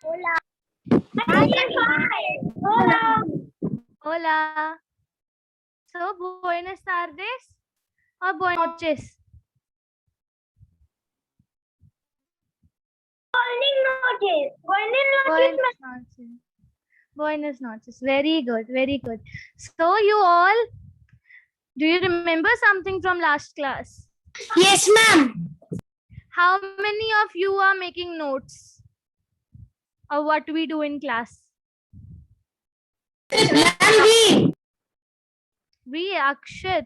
Hola. Hola. Hola. So, buenas tardes or buenas noches. Buenas noches. Buenas noches. Very good. Very good. So, you all, do you remember something from last class? Yes, ma'am. How many of you are making notes of what we do in class? Ma'am, We, Akshat.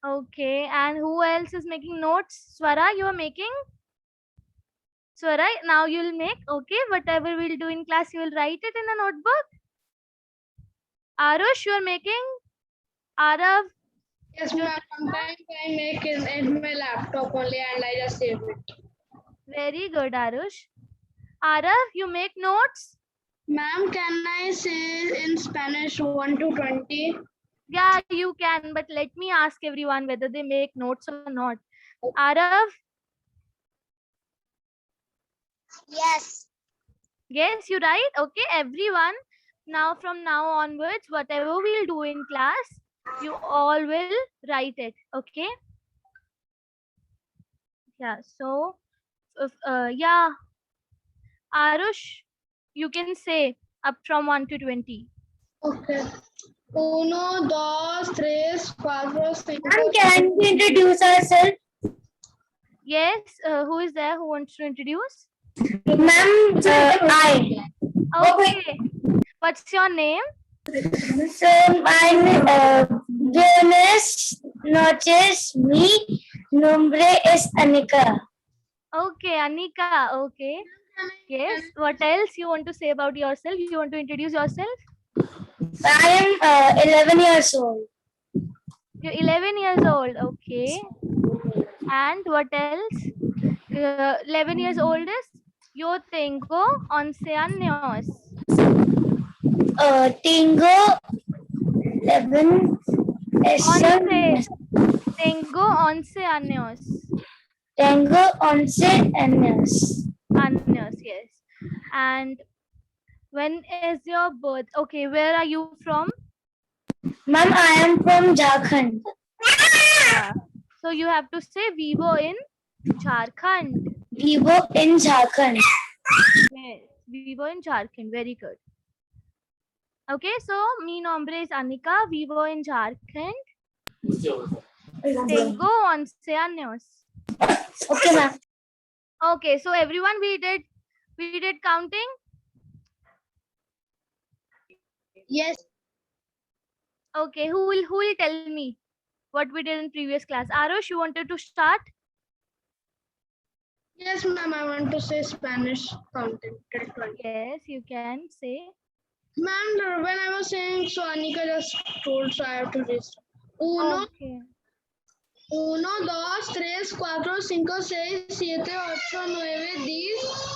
Okay. And who else is making notes? Swara, you are making? Swara, now you'll make. Okay. Whatever we'll do in class, you will write it in a notebook. Arush, you are making? Arav? Yes, ma'am. Sometimes I make it in my laptop only and I just save it. Very good, Arush. Arav, you make notes? Ma'am, can I say in Spanish 1 to 20? Yeah, you can, but let me ask everyone whether they make notes or not. Arav? Yes. Yes, you write? Okay, everyone. Now, from now onwards, whatever we'll do in class, you all will write it. Okay? Yeah, so, yeah, Arush, you can say up from 1 to 20. Okay. Uno, dos, tres, cuatro, cinco. Ma'am, can we introduce ourselves? Yes, who is there who wants to introduce? Ma'am, I. Okay. What's your name? So, buenas noches. Mi nombre es Anika. Okay, Anika. Okay. Yes. What else you want to say about yourself? You want to introduce yourself? I am 11 years old. You're 11 years old. Okay. And what else? 11 years old is yo tengo 11 años. Tengo 11 Once. Tengo 11 años. Tengo 11 años. Años, yes. And when is your birth? Okay, where are you from? Ma'am, I am from Jharkhand. Yeah. So you have to say vivo in Jharkhand. Vivo in Jharkhand. Yes, vivo in Jharkhand. Very good. Okay, so mi nombre es Anika, vivo in Jharkhand. Tengo 11 años. Okay, ma'am. Okay, so everyone we did counting. Yes. Okay, who will tell me what we did in previous class? Arush, you wanted to start? Yes, ma'am. I want to say Spanish counting till 20. Yes, you can say. Ma'am, when I was saying, so Anika just told, so I have to read. Uno, Okay. uno, dos, tres, cuatro, cinco, seis, siete, ocho, nueve, 10,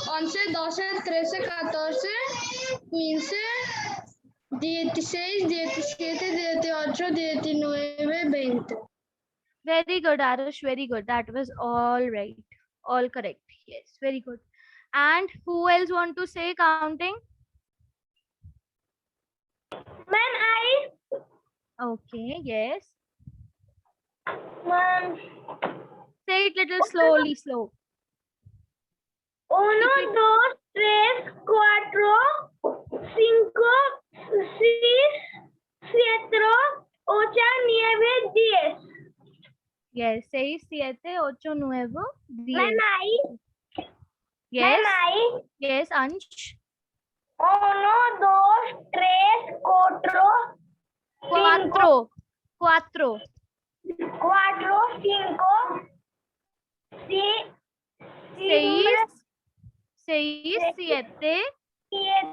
11, 12, 13, 14, 15, 16, 17, 18, 19, 20. Very good, Arush. Very good. That was all right. All correct. Yes, very good. And who else want to say counting? Ma'am, I. Okay, yes. Ma'am. Say it little slowly, slow. Uno, dos, tres, cuatro, cinco, seis, siete, ocho, nueve, 10. Yes, 6, 7, 8, 9, 10. Ma'am, I. Yes, Ma'am, I. yes, Ansh. Uno, dos, tres, cuatro, Cuatro. Cuatro. cuatro, cinco, Seis, 7, siete,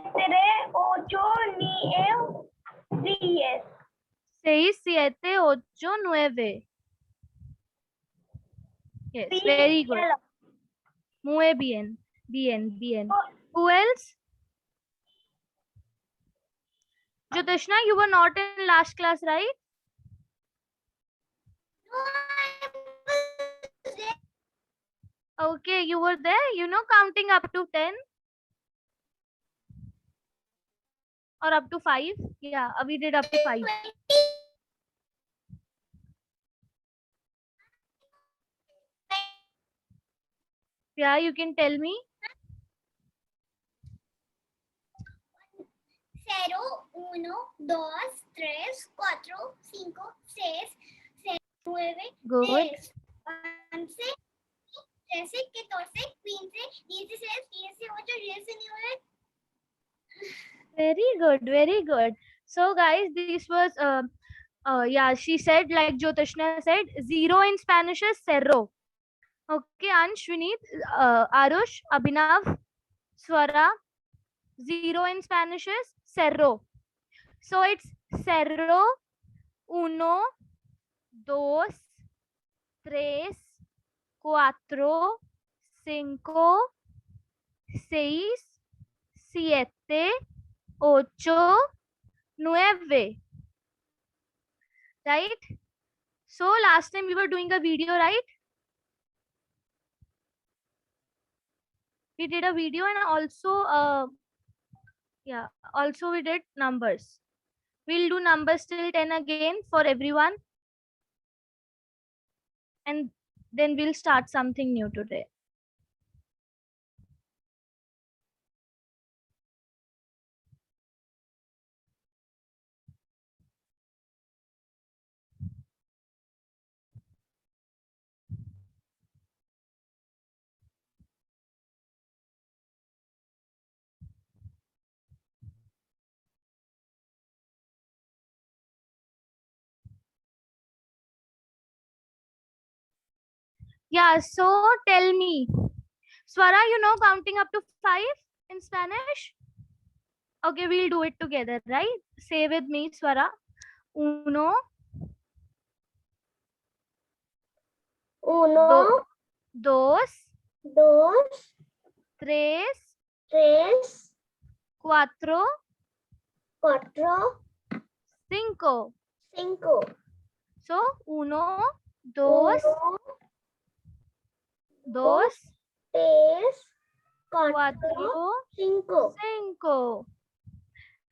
ocho, nueve, 10. 6, 7, 8, 9. Yes, very good. Muy bien. Bien, bien. Who else? Jyothishna, you were not in last class, right? Okay, you were there. You know counting up to 10? or up to 5? Yeah, we did up to 5. Yeah, you can tell me. 0, 1, 2, 3, 4, 5, 6, 7, 9, Good. 10, 11, 13, 14, 15, 16, 17, 18, Very good, very good. So guys, this was yeah, she said, like Jyotishna said, 0 in Spanish is cerro. Okay, Ansh, Vineet, Arush, Abhinav, Swara, 0 in Spanish is cerro. So it's cerro, uno, dos, tres, cuatro, cinco, seis, siete, ocho, nueve. Right? So last time we were doing a video, right? We did a video, and also yeah, also we did numbers. We'll do numbers till 10 again for everyone, and then we'll start something new today. Yeah, so tell me, Swara, you know counting up to 5 in Spanish? Okay, we'll do it together, right? Say with me, Swara. Uno, 1, dos, 2, tres, 3, cuatro, 4, cinco. 5, So, uno, dos, 2, 3, 4, cuatro, 5, cinco.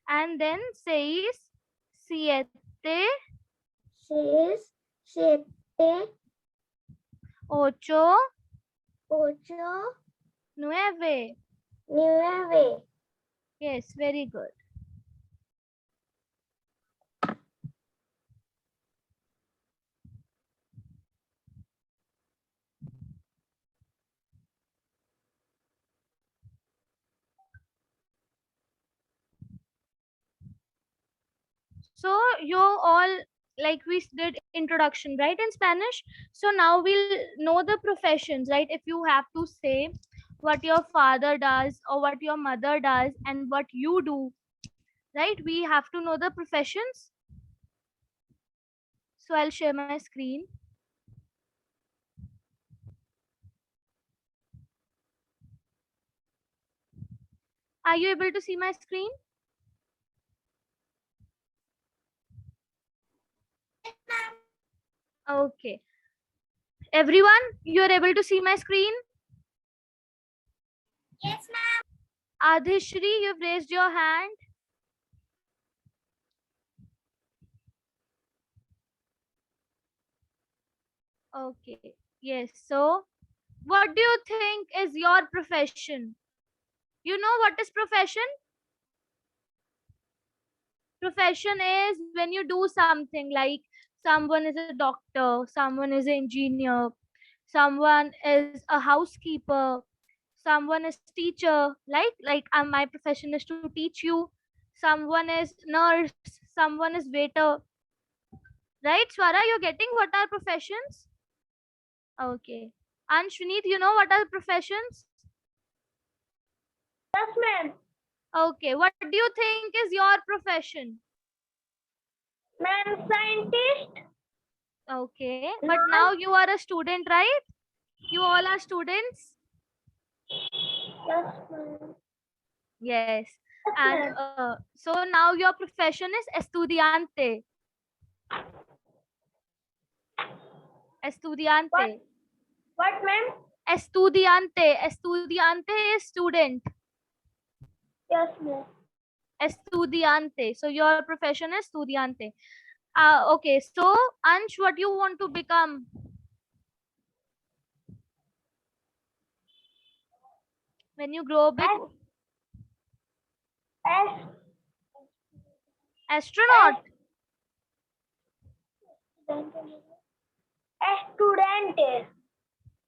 And then seis, siete, 6, 7, ocho, 8, nueve. 9. Yes, very good. So you all, like we did introduction, right, in Spanish. So now we'll know the professions, right? If you have to say what your father does or what your mother does and what you do, right? We have to know the professions. So I'll share my screen. Are you able to see my screen? Okay. Everyone, you are able to see my screen? Yes, ma'am. Adhishri, you've raised your hand. Okay. Yes. So what do you think is your profession? You know what is profession? Profession is when you do something, like someone is a doctor, someone is an engineer, someone is a housekeeper, someone is teacher, like my profession is to teach you, someone is nurse, someone is waiter, right? Swara, you're getting what are professions? Okay. And Shunit, you know what are professions? Yes, ma'am. Okay, what do you think is your profession? Ma'am, scientist. Okay, but now you are a student, right? You all are students? Yes, ma'am. Yes. And so now your profession is estudiante. Estudiante. What, ma'am? Estudiante. Estudiante is student. Yes, ma'am. Estudiante. So your profession is estudiante. Okay, so Ansh, what you want to become? When you grow big? Astronaut.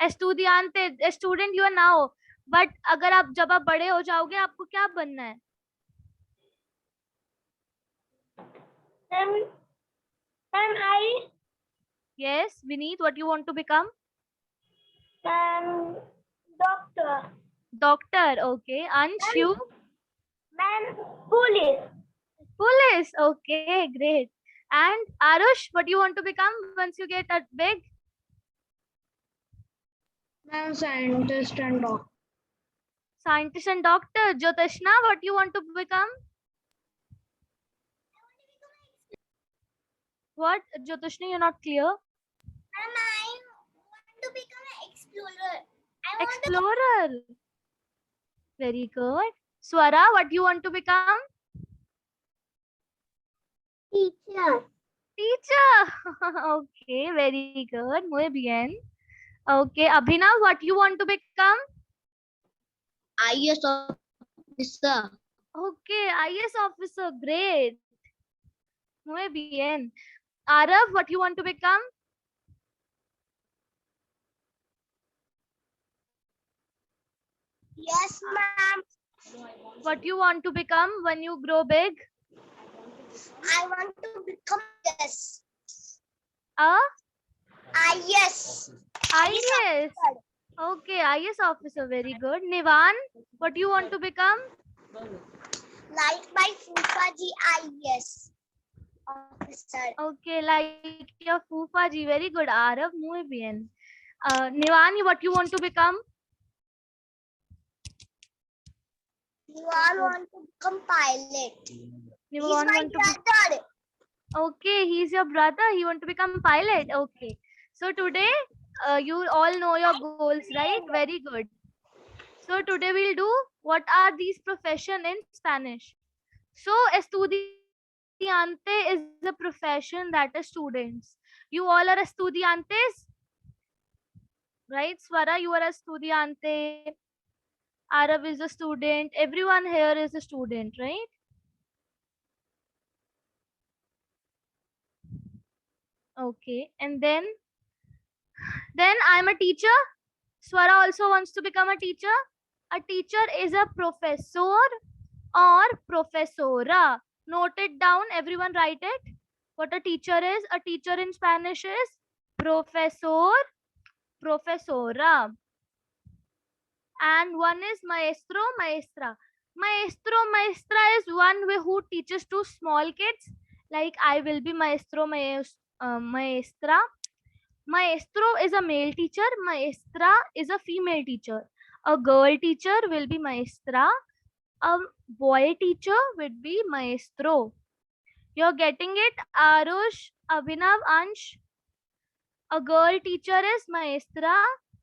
Estudiante. A student you are now. But अगर आप जब आप बड़े हो जाओगे आपको क्या बनना है? Yes, Vineet, what you want to become? Doctor. Doctor. Okay. Ansh, you? Police. Police. Okay, great. And Arush, what you want to become once you get big? Ma'am, scientist and doctor. Scientist and doctor. Jyotishna, what you want to become? What? Jyotishna, you're not clear. I want to become an explorer. Explorer. Very good. Swara, what you want to become? Teacher. Teacher. Okay, very good. Muy bien. Okay, Abhinav, what you want to become? IAS officer. Okay, IS officer. Great. Muy bien. Arav, what you want to become? Yes, ma'am. What you want to become when you grow big? I want to become yes. A IAS. IS. Okay, IS officer. Very good. Nivan, what you want to become? Like my Fufaji IAS officer. Okay, like your Fufa ji. Very good. Arav, muy bien. Nivan, what you want to become? You all want to become pilot. He's Nivan my want to brother. Okay, he's your brother. He want to become pilot. Okay. So today, you all know your goals, right? Very good. So today we'll do what are these profession in Spanish. So estudiante is the profession that is students. You all are estudiantes, right? Swara, you are a estudiante. Arav is a student. Everyone here is a student, right? Okay. And then I'm a teacher. Swara also wants to become a teacher. A teacher is a professor or profesora. Note it down. Everyone write it. What a teacher is. A teacher in Spanish is profesor, profesora. And one is maestro, maestra. Maestro, maestra is one who teaches to small kids. Like I will be maestro, maestra. Maestro is a male teacher. Maestra is a female teacher. A girl teacher will be maestra. A boy teacher would be maestro. You're getting it, Arush, Abhinav, Ansh? A girl teacher is maestra.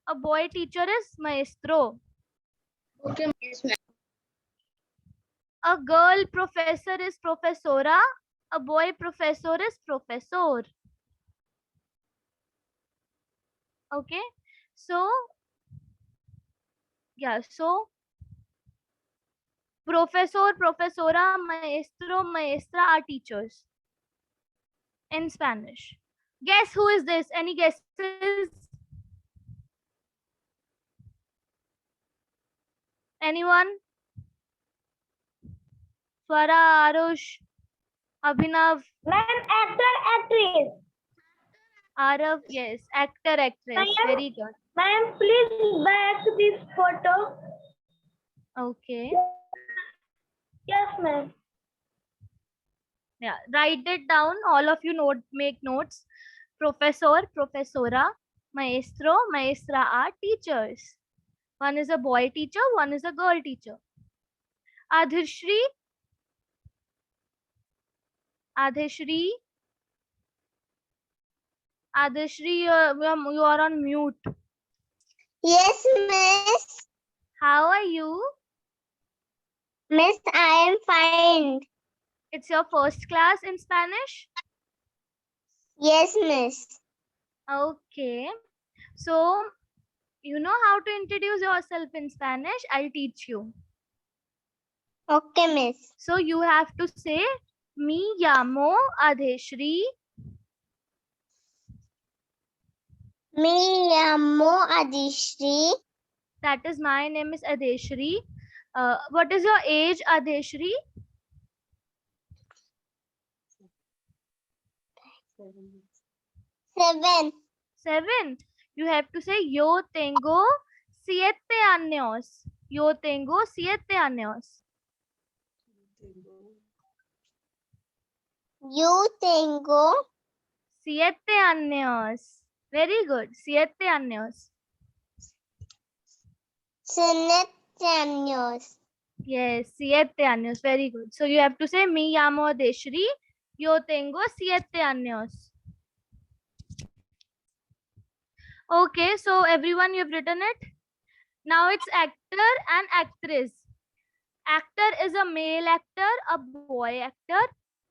A boy teacher is maestro. Okay, yes, ma'am. A girl professor is professora. A boy professor is professor. Okay. So, yeah. So, professor, profesora, maestro, maestra are teachers in Spanish. Guess who is this? Any guesses? Anyone? Swara, Arush, Abhinav, Ma'am, actor, actress. Arav, yes, actor, actress. Very good. Ma'am, please back this photo. Okay. Yes, ma'am. Yeah, write it down. All of you make notes. Professor, professora, maestro, maestra are teachers. One is a boy teacher, one is a girl teacher. Adhishri, Adhishri, Adhishri, you are on mute. Yes, miss. How are you? Miss, I am fine. It's your first class in Spanish? Yes, Miss. Okay. So, you know how to introduce yourself in Spanish? I'll teach you. Okay, Miss. So, you have to say, Me llamo Adheshri. Me llamo Adheshri. That is, my name is Adheshri. What is your age, Adheshri? 7. 7. You have to say, Yo tengo 7 años. Yo tengo 7 años. Yo tengo 7 años. Very good. 7 años. 7 años. Yes, 7 años. Very good. So you have to say, Me llamo Adheshri. Yo tengo 7 años. Okay, so everyone, you've written it. Now it's actor and actress. Actor is a male actor, a boy actor,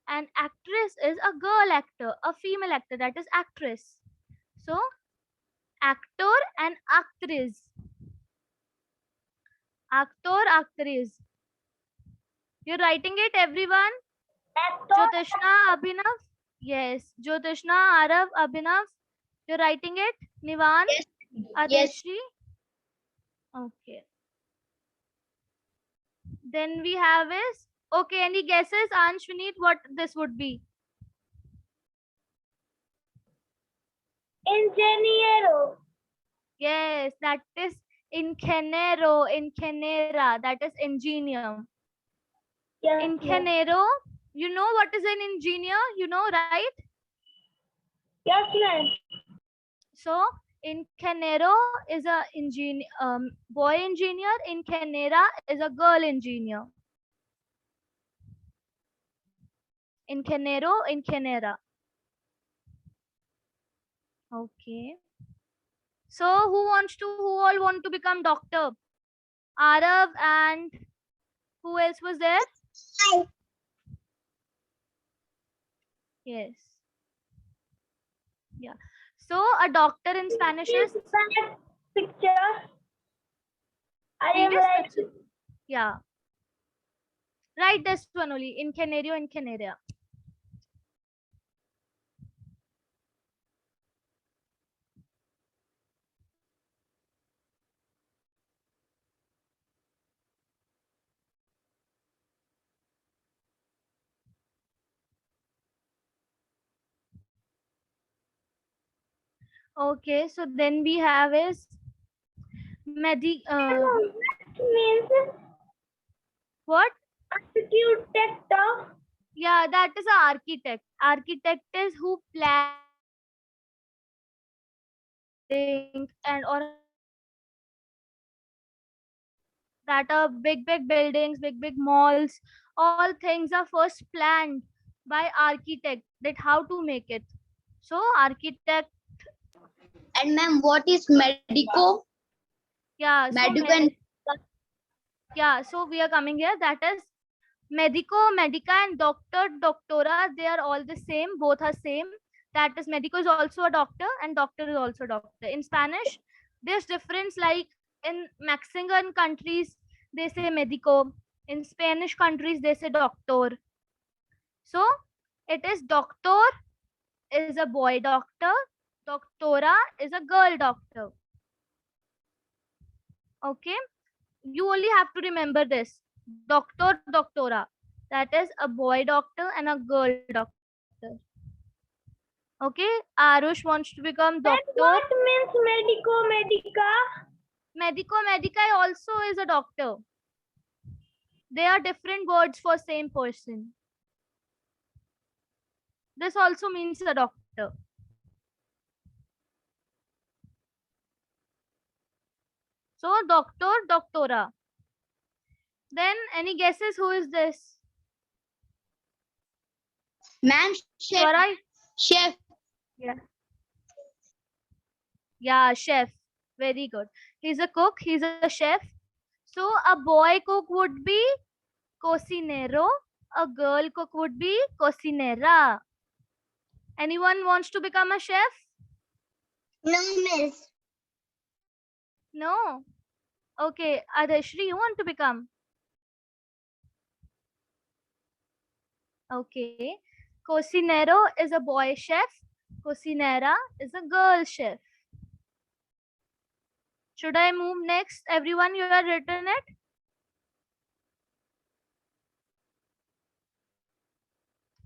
and actress is a girl actor, a female actor, that is actress. So, actor and actress. Actor, actress. You're writing it, everyone? Jyotishna, Abhinav? Yes. Jyotishna, Arav, Abhinav? You're writing it? Nivan? Yes. Adheshri? Okay. Then we have is, okay, any guesses, Ansh, Vineet, what this would be? Ingeniero. Yes, that is ingeniero, ingeniera, that is engineer. Yes, Ingeniero, you know what is an engineer? You know, right? Yes, ma'am. So, ingeniero is a boy engineer, ingeniera is a girl engineer. Ingeniero, ingeniera. Okay. So who all want to become doctor? Arav and who else was there? Hi. Yes. Yeah. So a doctor in Spanish is Picture. I am previous like picture. Yeah. Write this one only. Ingenierio, ingenieria. Okay, so then we have is means what? architect. Yeah, that is an architect. Architect is who plans and or that are big buildings, big malls. All things are first planned by architect that how to make it. So architect, And ma'am, what is medico? yeah. So Medico and yeah, so we are coming here. That is medico, medica, and doctor, doctora. They are all the same. Both are same. That is medico is also a doctor and doctor is also a doctor. In Spanish, there's difference. Like in Mexican countries, they say medico. In Spanish countries, they say doctor. So it is doctor is a boy doctor. Doctora is a girl doctor. Okay. You only have to remember this. Doctor, doctora. That is a boy doctor and a girl doctor. Okay. Arush wants to become doctor. What means medico, medica? Medico, medica also is a doctor. They are different words for same person. This also means a doctor. So doctor, doctora. Then any guesses who is this? ma'am, chef. Swara? Chef. Yeah, chef. Very good. He's a cook. He's a chef. So a boy cook would be cocinero. A girl cook would be cocinera. Anyone wants to become a chef? No, miss. No. Okay, Adashri, you want to become? Okay. Cocinero is a boy chef. Cocinera is a girl chef. Should I move next? Everyone, you have written it?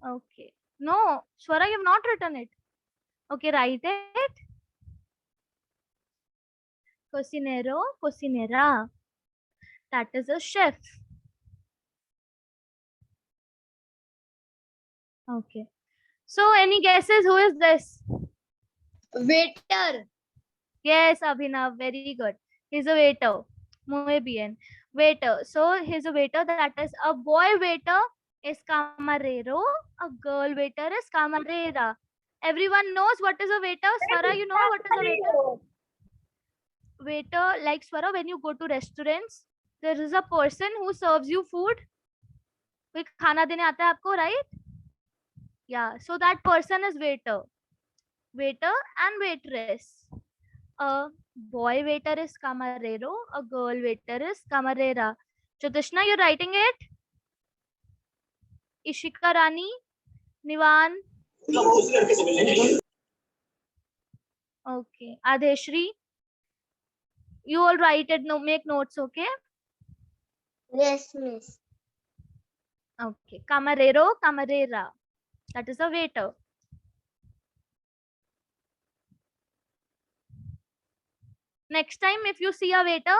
Okay. No, Swara, you have not written it. Okay, write it. Cocinero, cocinera. That is a chef. Okay. So, any guesses? Who is this? Waiter. Yes, Abhinav, very good. He's a waiter. Muy bien. Waiter. So he's a waiter. That is a boy waiter is camarero. A girl waiter is camarera. Everyone knows what is a waiter. Swara, you know what is a waiter? Waiter, like Swara, when you go to restaurants, there is a person who serves you food. कोई खाना देने आता है आपको, right? Yeah. So that person is waiter. Waiter and waitress. A boy waiter is camarero, a girl waiter is camarera. Jyotishna, you're writing it? Ishika Rani, Nivan. Okay. Adeshri, you all write it, no, make notes, okay? Yes, miss. Okay. Camarero, camarera. That is a waiter. Next time, if you see a waiter,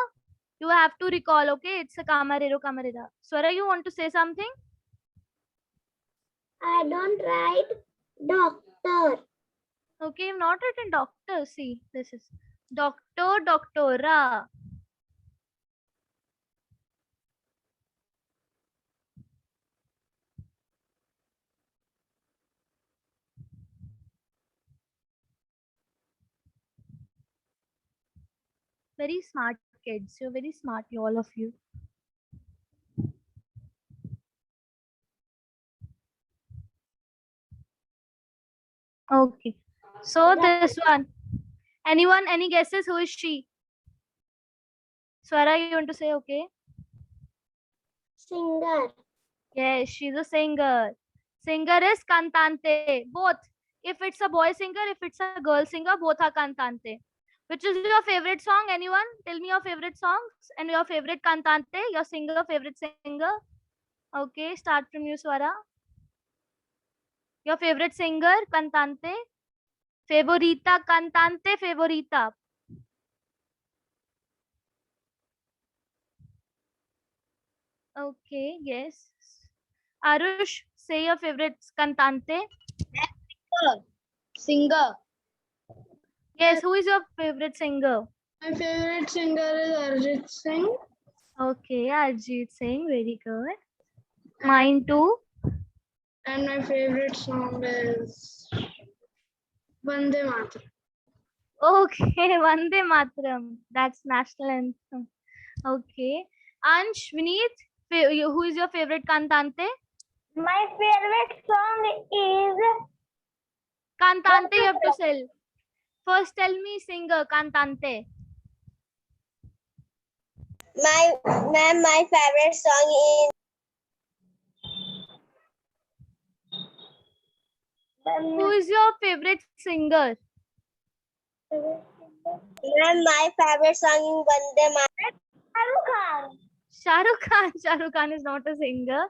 you have to recall, okay? It's a camarero, camarera. Swara, you want to say something? I don't write doctor. Okay, you've not written doctor. See, this is doctor, doctora. Very smart kids. You're very smart, you all of you. Okay. So this one. Anyone, any guesses? Who is she? Swara, you want to say okay? Singer. Yes, she's a singer. Singer is cantante. Both. If it's a boy singer, if it's a girl singer, both are cantante. Which is your favorite song? Anyone? Tell me your favorite songs and your favorite cantante, your singer, favorite singer. Okay, start from you, Swara. Your favorite singer, cantante. Favorita, cantante, favorita. Okay, yes. Arush, say your favorite cantante. Singer. Yes, who is your favorite singer? My favorite singer is Arjit Singh. Okay, Arjit Singh, very good. Mine too. And my favorite song is Vande Mataram. Okay, Vande Mataram. That's national anthem. Okay. Ansh, Vineet, who is your favorite cantante? My favorite song is Cantante, you have to tell. First, tell me singer, cantante. my favorite song Who is your favorite singer? my favorite song is Vande Mataram. Shahrukh Khan. Shah Rukh Khan. Shah Rukh Khan is not a singer.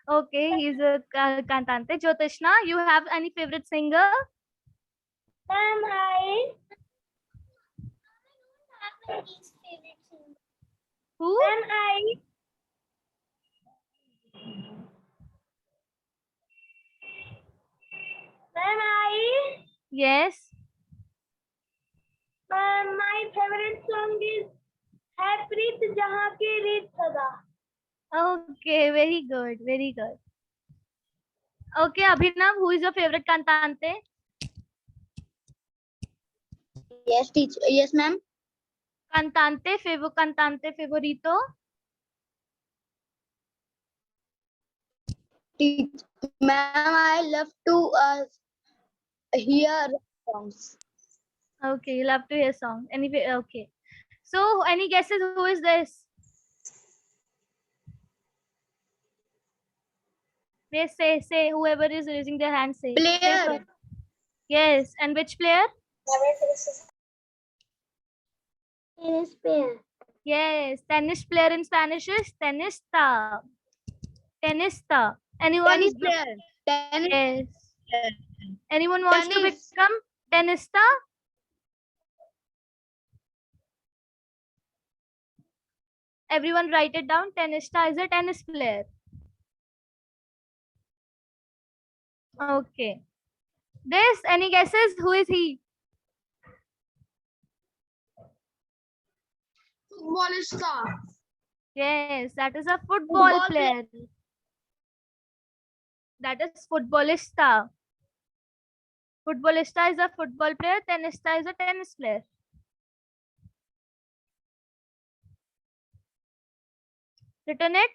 Okay, he's a cantante. Jyotishna, you have any favorite singer? Who? Yes. My favorite song is है प्रीत जहाँ की रीत सदा. Okay, very good, very good. Okay, Abhinav, who is your favorite cantante? Yes, teacher. Yes, ma'am. Cantante favorito? Ma'am, I love to hear songs. Okay, you love to hear song. Anyway, okay. So, any guesses who is this? They say whoever is raising their hand say. Say Player. so. Yes, and which player? Tennis player. Yes, tennis player in Spanish is tenista. Tenista. Anyone? Tennis player. Tennis. Yes. Anyone wants to Tennis. become tenista? Everyone write it down. Tenista is a tennis player. Okay. This, any guesses? Who is he? Footballista. Yes, that is a football Football player. That is footballista. Footballista is a football player. Tenista is a tennis player. Written it?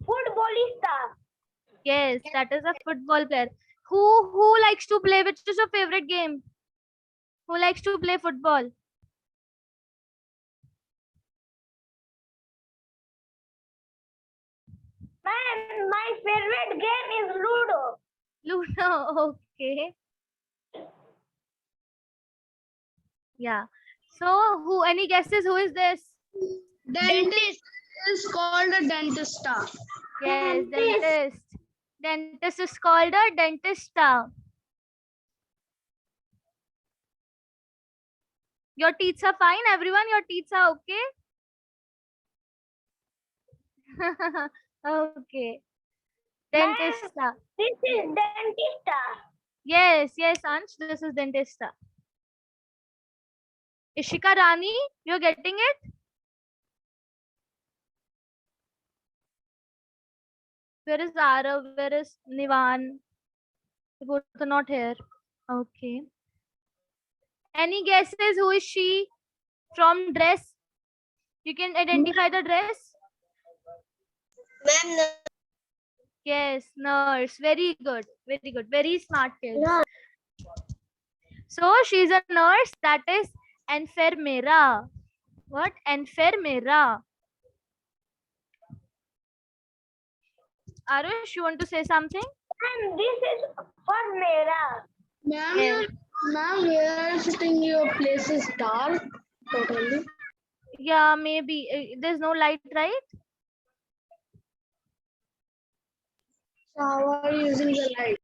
Footballista. Yes, that is a football player. Who likes to play? Which is your favorite game? Who likes to play football? Man, my favorite game is Ludo. Ludo. Okay. Yeah. So who? Any guesses? Who is this? Dentist is called a dentista. Yes, Dentist. dentist. Dentist is called a dentista. Your teeth are fine, everyone. Your teeth are okay. Okay. Dentista. This is dentista. Yes, Ansh, this is dentista. Ishika Rani, you're getting it? Where is Arav? Where is Nivan? They both are not here. Okay. Any guesses? Who is she? From dress? You can identify the dress? Ma'am, Yes, nurse. Very good. Very good. Very smart kids. no. So she's a nurse, that is enfermera. What? Enfermera. Arush, you want to say something? And this is for Mera. Ma'am, Yes. ma'am, where are sitting your place is dark totally. Yeah, maybe. There's no light, right? So how are you using the light?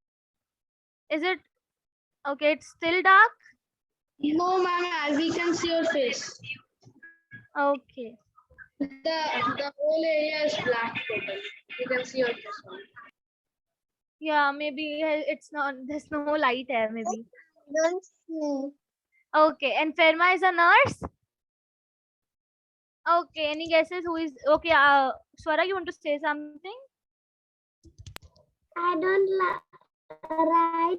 Is it? Okay, it's still dark. No, ma'am, we can see your face. Okay. The whole area is black totally. You can see your face. Yeah, maybe it's not, there's no light here, maybe. Don't see. Okay, enferma is a nurse. Okay, any guesses who is? Okay, Swara, you want to say something? I don't like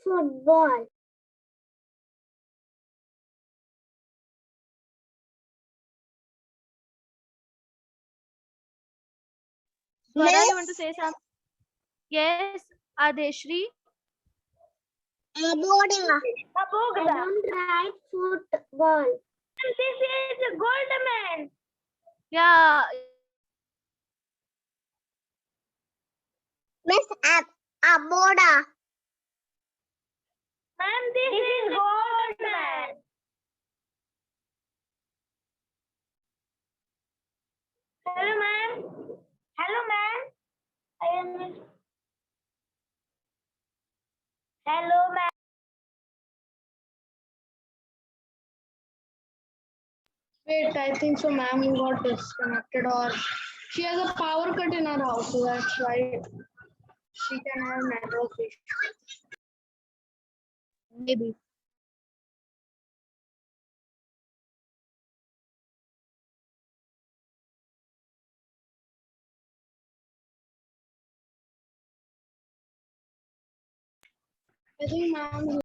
football. Swara, you want to say something? Yes, Adeshri. Aboda. I don't like football. This is Goldman. Yeah, Miss Aboda. Ma'am, this is Goldman. Hello, ma'am. Hello, ma'am. I am Miss. Hello, ma'am. Wait, I think so, ma'am, you got disconnected or she has a power cut in her house, so that's why she can have network issues. Maybe. I think, ma'am,